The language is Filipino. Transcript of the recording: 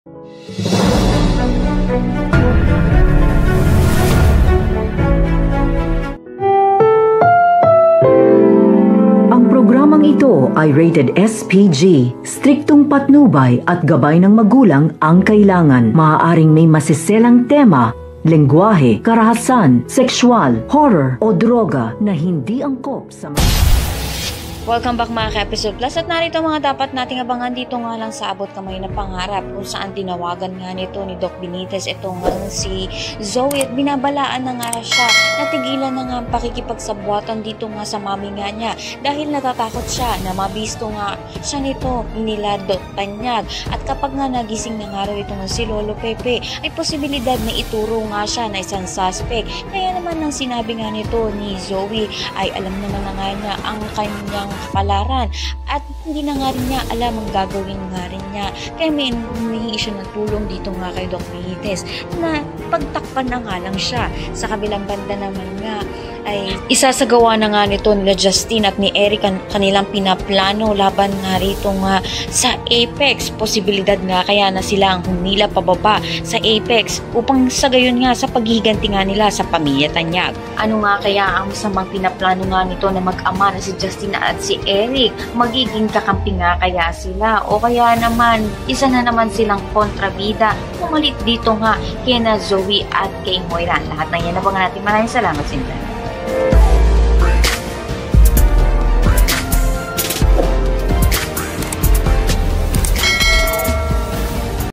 Ang programang ito ay rated SPG. Striktong patnubay at gabay ng magulang ang kailangan. Maaaring may masiselang tema, lengguwahe, karahasan, sexual, horror o droga na hindi angkop sa Welcome back mga ka-episode plus at narito mga dapat nating abangan dito nga lang sa Abot Kamay na Pangarap kung saan tinawagan nga nito ni Doc Benitez itong si Zoe at binabalaan na nga siya natigilan na nga ang pakikipagsabuatan dito nga sa mami nga niya dahil natatakot siya na mabisto nga siya nito nila Doc Tanyag at kapag nga nagising na nga raw itong si Lolo Pepe ay posibilidad na ituro nga siya na isang suspect kaya naman ang sinabi nga nito ni Zoe ay alam naman na nga niya ang kanyang kapalaran at hindi na nga rin niya alam ang gagawin nga rin niya kaya may humihingi siya ng tulong dito nga kay Doc Benitez na pagtakpan na nga lang siya sa kabilang banda naman nga ay isasagawa na nga nito nila Justine at ni Eric kanilang pinaplano laban nga rito nga sa Apex posibilidad nga kaya na sila ang humila pababa sa Apex upang sa gayon nga sa paghihiganti nga nila sa pamilya Tanyag. Ano nga kaya ang masamang pinaplano nga nito na mag-ama na si Justine at si Eric magiging kakampi nga kaya sila o kaya naman isa na naman silang kontrabida pumalit dito nga kay na Zoe at kay Moira. Lahat na yan abangan natin. Maraming salamat, Sinta.